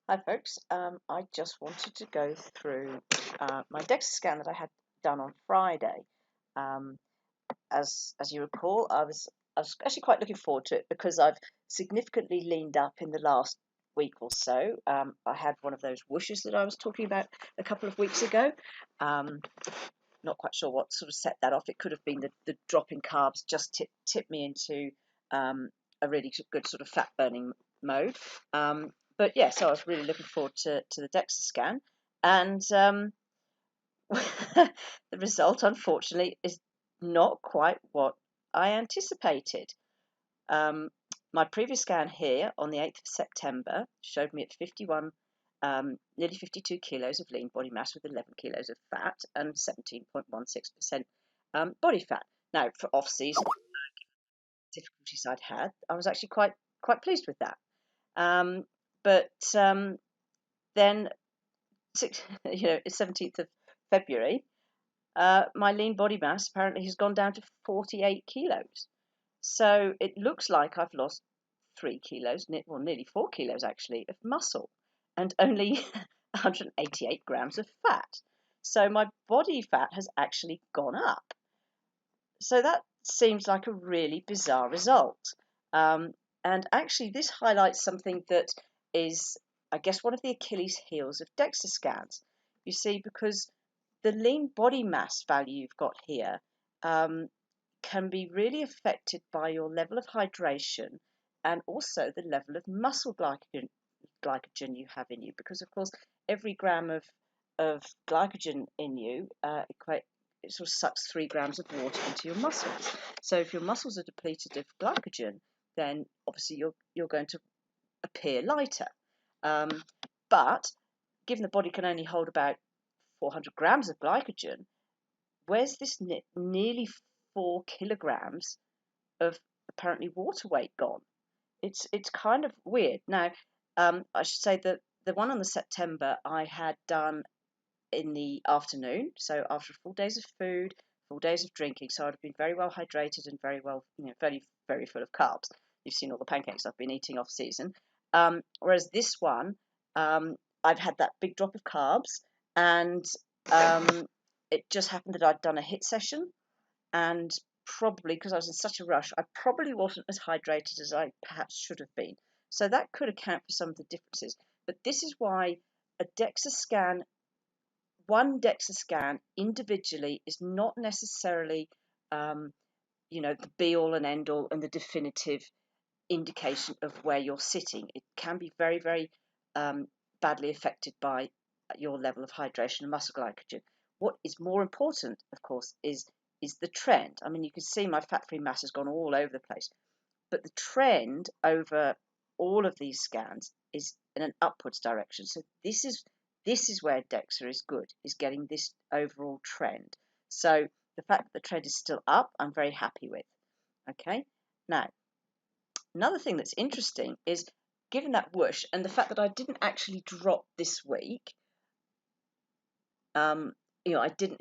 Hi folks, I just wanted to go through my Dexa scan that I had done on Friday. Um, as you recall, I was actually quite looking forward to it because I've significantly leaned up in the last week or so. I had one of those whooshes that I was talking about a couple of weeks ago. Um, Not quite sure what sort of set that off. It could have been the drop in carbs just tipped me into um, a really good sort of fat burning mode. But yeah, so I was really looking forward to the DEXA scan, and the result, unfortunately, is not quite what I anticipated. Um, my previous scan here on the 8th of September showed me at 51, nearly 52 kilos of lean body mass with 11 kilos of fat and 17.16% body fat. Now, for off-season difficulties I'd had, I was actually quite pleased with that. Um, but then, 17th of February, my lean body mass apparently has gone down to 48 kilos. So it looks like I've lost 3 kilos, well, nearly 4 kilos actually, of muscle and only 188 grams of fat. So my body fat has actually gone up. So that seems like a really bizarre result. Um, and actually, this highlights something that is, I guess, one of the Achilles heels of DEXA scans. You see, because the lean body mass value you've got here um, can be really affected by your level of hydration and also the level of muscle glycogen you have in you. Because, of course, every gram of glycogen in you it sort of sucks 3 grams of water into your muscles. So if your muscles are depleted of glycogen, then obviously you're going to appear lighter. Um, but given the body can only hold about 400 grams of glycogen, where's this nearly 4 kilograms of apparently water weight gone? It's kind of weird. Now, I should say that the one on the September I had done in the afternoon, so after full days of food, full days of drinking, so I'd have been very well hydrated and very well, very full of carbs. You've seen all the pancakes I've been eating off season. Whereas this one, I'd had that big drop of carbs, and it just happened that I'd done a HIIT session, and probably because I was in such a rush, I probably wasn't as hydrated as I perhaps should have been. So that could account for some of the differences. But this is why a DEXA scan, one DEXA scan individually, is not necessarily, the be all and end all and the definitive indication of where you're sitting. It can be very, very badly affected by your level of hydration and muscle glycogen. What is more important, of course, is the trend. I mean, you can see my fat-free mass has gone all over the place, but the trend over all of these scans is in an upwards direction. So this is where DEXA is good, is getting this overall trend. So the fact that the trend is still up, I'm very happy with. Okay, now another thing that's interesting is, given that whoosh and the fact that I didn't actually drop this week, I didn't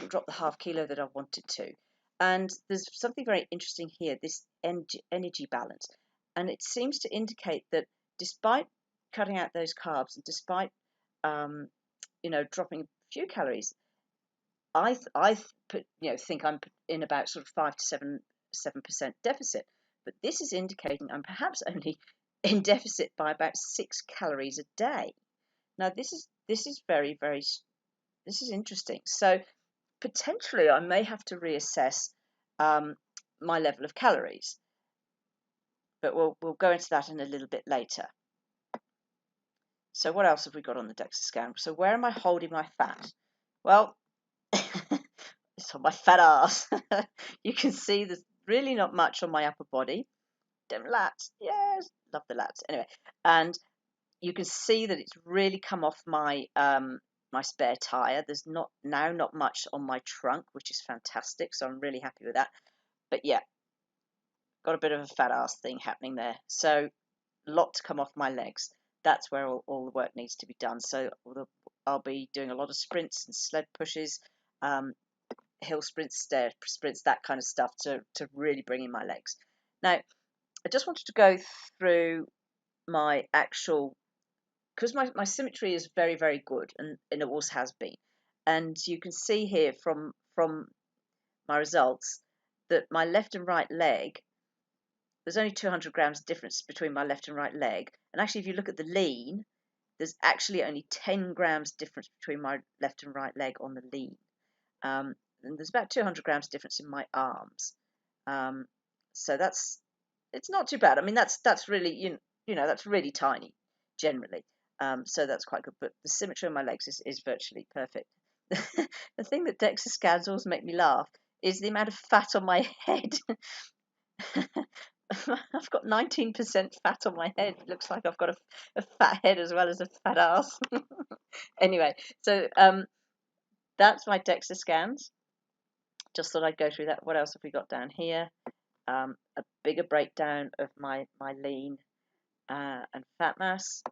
drop the half kilo that I wanted to. And there's something very interesting here, this energy balance. And it seems to indicate that despite cutting out those carbs and despite, dropping a few calories, think I'm in about sort of 5 to 7% deficit. But this is indicating I'm perhaps only in deficit by about 6 calories a day. Now this is very, very, this is interesting. So potentially I may have to reassess my level of calories, but we'll go into that in a little bit later. So what else have we got on the DEXA scan? So where am I holding my fat? Well, it's on my fat ass. You can see there's really not much on my upper body. Them lats, yes, love the lats. Anyway, and you can see that it's really come off my my spare tire. There's not much on my trunk, which is fantastic. So I'm really happy with that. But yeah, got a bit of a fat ass thing happening there. So a lot to come off my legs. That's where all the work needs to be done. So I'll be doing a lot of sprints and sled pushes, hill sprints, stair sprints, that kind of stuff to really bring in my legs. Now, I just wanted to go through my actual because my symmetry is very, very good, and it always has been. And you can see here from my results that my left and right leg, there's only 200 grams difference between my left and right leg. And actually, if you look at the lean, there's actually only 10 grams difference between my left and right leg on the lean. And there's about 200 grams difference in my arms. So it's not too bad. I mean, that's really, that's really tiny generally. So that's quite good. But the symmetry on my legs is virtually perfect. The thing that Dexa scans always make me laugh is the amount of fat on my head. I've got 19% fat on my head. It looks like I've got a fat head as well as a fat ass. Anyway, so that's my Dexa scans. Just thought I'd go through that. What else have we got down here? A bigger breakdown of my lean and fat mass.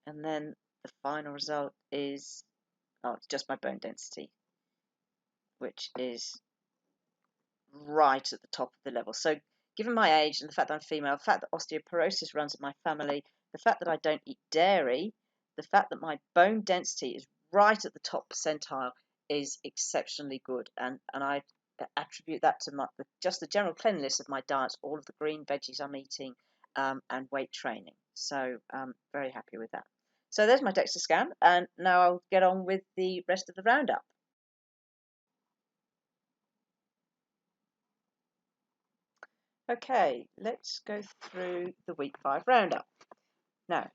And then the final result is, it's just my bone density, which is right at the top of the level. So given my age and the fact that I'm female, the fact that osteoporosis runs in my family, the fact that I don't eat dairy, the fact that my bone density is right at the top percentile is exceptionally good. And I attribute that to just the general cleanliness of my diet, all of the green veggies I'm eating, and weight training. So I'm very happy with that. So there's my DEXA scan, and now I'll get on with the rest of the roundup. Okay, let's go through the week 5 roundup. Now,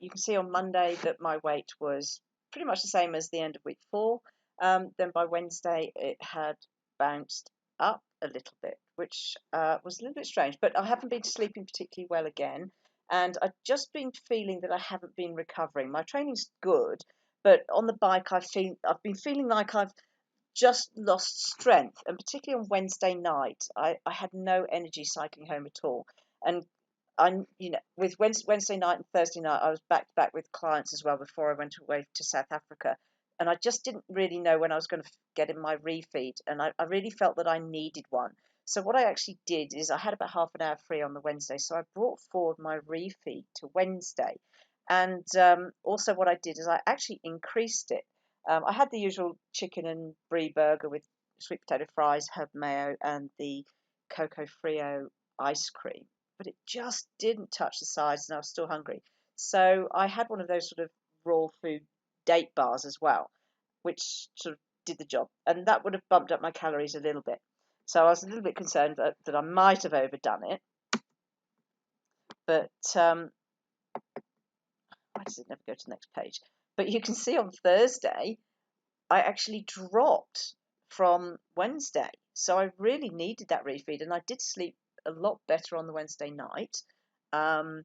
you can see on Monday that my weight was pretty much the same as the end of week 4. Then by Wednesday, it had bounced up a little bit, which was a little bit strange. But I haven't been sleeping particularly well again, and I've just been feeling that I haven't been recovering. My training's good, but on the bike, I've been feeling like I've just lost strength, and particularly on Wednesday night, I had no energy cycling home at all. And with Wednesday night and Thursday night, I was back to back with clients as well before I went away to South Africa. And I just didn't really know when I was going to get in my refeed, and I really felt that I needed one. So what I actually did is I had about half an hour free on the Wednesday, so I brought forward my refeed to Wednesday. And also what I did is I actually increased it. I had the usual chicken and brie burger with sweet potato fries, herb mayo, and the cocoa Frio ice cream, but it just didn't touch the sides, and I was still hungry. So I had one of those sort of raw food date bars as well, which sort of did the job, and that would have bumped up my calories a little bit. So I was a little bit concerned that I might have overdone it, but why does it never go to the next page? But you can see on Thursday, I actually dropped from Wednesday. So I really needed that refeed, and I did sleep a lot better on the Wednesday night. And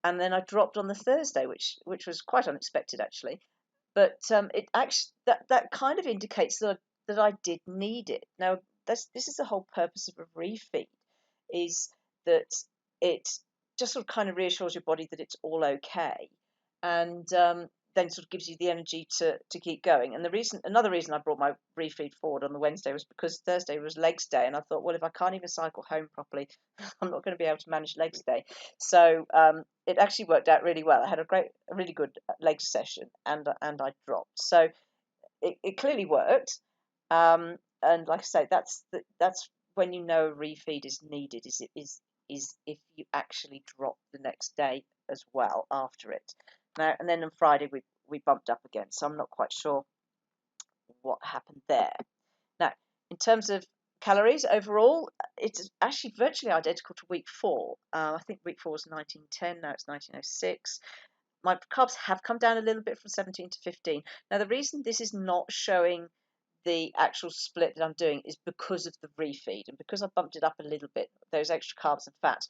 then I dropped on the Thursday, which was quite unexpected actually. But it actually that kind of indicates that I did need it. Now this is the whole purpose of a refeed, is that it just sort of kind of reassures your body that it's all okay, and then sort of gives you the energy to keep going. And another reason I brought my refeed forward on the Wednesday was because Thursday was legs day, and I thought, well, if I can't even cycle home properly, I'm not going to be able to manage legs day. So it actually worked out really well. I had a really good legs session, and I dropped. So it clearly worked. And like I say, that's when you know a refeed is needed. Is if you actually drop the next day as well after it. Now, and then on Friday we bumped up again, so I'm not quite sure what happened there. Now, in terms of calories overall, it's actually virtually identical to week 4. I think week 4 was 1910, now it's 1906. My carbs have come down a little bit from 17 to 15. Now, the reason this is not showing the actual split that I'm doing is because of the refeed, and because I bumped it up a little bit, those extra carbs and fats,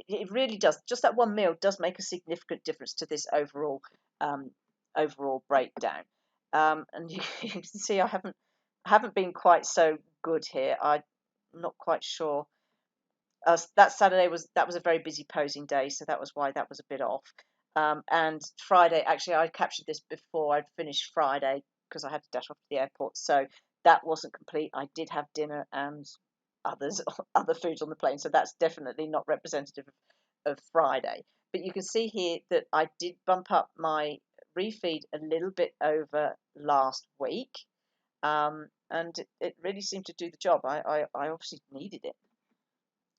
it really does. Just that one meal does make a significant difference to this overall breakdown. And you can see I haven't been quite so good here. I'm not quite sure. That Saturday was a very busy posing day, so that was why that was a bit off. And Friday, actually, I captured this before I'd finished Friday because I had to dash off to the airport, so that wasn't complete. I did have dinner and other foods on the plane, so that's definitely not representative of Friday. but you can see here that I did bump up my refeed a little bit over last week, and it really seemed to do the job. I obviously needed it.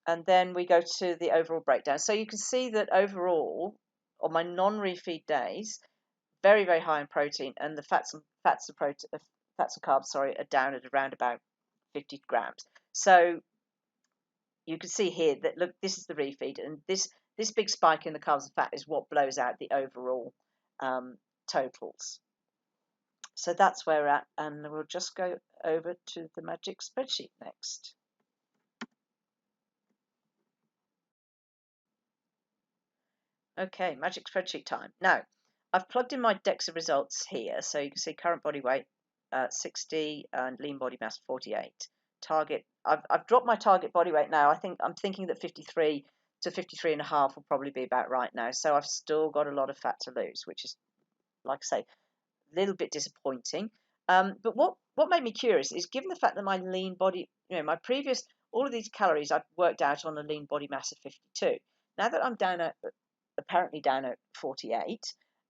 And then we go to the overall breakdown. So you can see that overall, on my non-refeed days, very, very high in protein, and the fats and carbs, sorry, are down at around about 50 grams. So you can see here that, look, this is the refeed, and this big spike in the carbs and fat is what blows out the overall totals. So that's where we're at, and we'll just go over to the magic spreadsheet next. Okay, magic spreadsheet time. Now, I've plugged in my DEXA results here, so you can see current body weight 60 and lean body mass 48. Target, I've dropped my target body weight now. I'm thinking that 53 to 53 and a half will probably be about right now. So I've still got a lot of fat to lose, which is, like I say, a little bit disappointing. But what made me curious is, given the fact that my lean body, my previous, all of these calories I've worked out on a lean body mass of 52. Now that I'm apparently down at 48,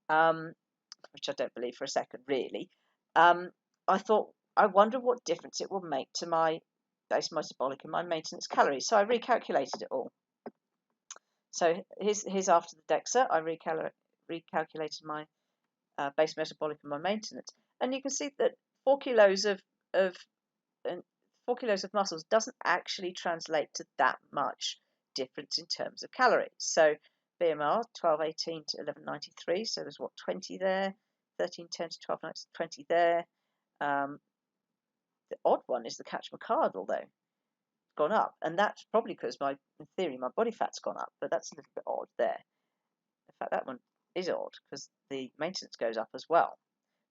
which I don't believe for a second, really, I thought, I wonder what difference it will make to my base metabolic and my maintenance calories. So I recalculated it all. So here's after the DEXA, I recalculated my base metabolic and my maintenance, and you can see that 4 kilos of 4 kilos of muscles doesn't actually translate to that much difference in terms of calories. So BMR 1218 to 1193, so there's what, 20 there, 1310 to 1220 there. The odd one is the catch McCard, although it's gone up, and that's probably because in theory my body fat's gone up, but that's a little bit odd there. In fact, that one is odd because the maintenance goes up as well.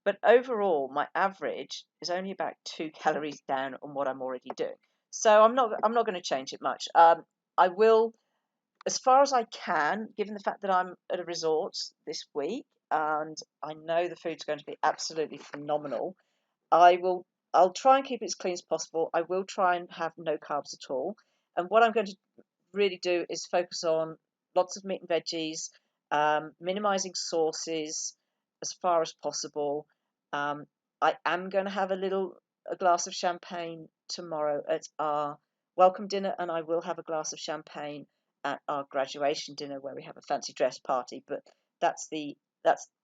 But overall, my average is only about 2 calories down on what I'm already doing. So I'm not going to change it much. I will, as far as I can, given the fact that I'm at a resort this week and I know the food's going to be absolutely phenomenal, I'll try and keep it as clean as possible. I will try and have no carbs at all. And what I'm going to really do is focus on lots of meat and veggies, minimizing sauces as far as possible. I am going to have a glass of champagne tomorrow at our welcome dinner, and I will have a glass of champagne at our graduation dinner where we have a fancy dress party. But that's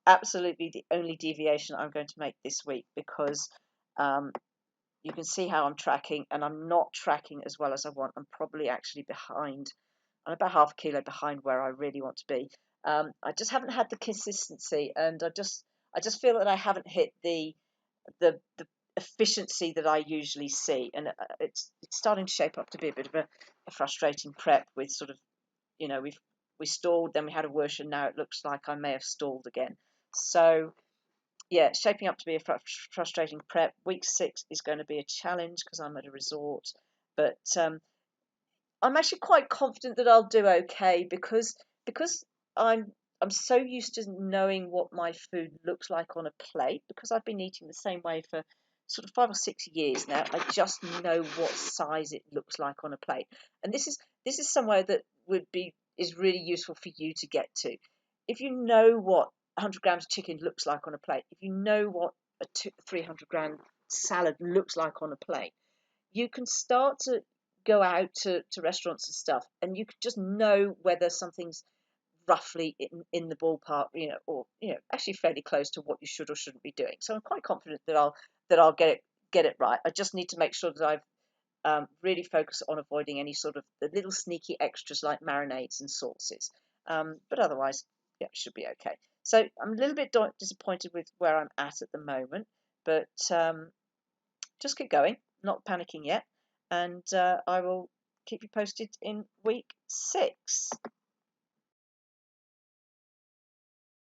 absolutely the only deviation I'm going to make this week, because you can see how I'm tracking, and I'm not tracking as well as I want. I'm probably actually behind. I'm about half a kilo behind where I really want to be. I just haven't had the consistency, and I just feel that I haven't hit the efficiency that I usually see, and it's starting to shape up to be a bit of a frustrating prep. With sort of, we stalled, then we had a whoosh, and now it looks like I may have stalled again. So yeah, it's shaping up to be a frustrating prep. Week 6 is going to be a challenge because I'm at a resort, but I'm actually quite confident that I'll do okay, because I'm so used to knowing what my food looks like on a plate, because I've been eating the same way for sort of 5 or 6 years now. I just know what size it looks like on a plate, and this is somewhere that is really useful for you to get to. If you know what 100 grams of chicken looks like on a plate, if you know what a 300-gram salad looks like on a plate, you can start to go out to restaurants and stuff, and you can just know whether something's roughly in the ballpark, or actually fairly close to what you should or shouldn't be doing. So I'm quite confident that I'll get it right. I just need to make sure that I've really focused on avoiding any sort of the little sneaky extras like marinades and sauces. But otherwise, yeah, it should be okay. So I'm a little bit disappointed with where I'm at the moment, but just keep going, not panicking yet, and I will keep you posted in week 6.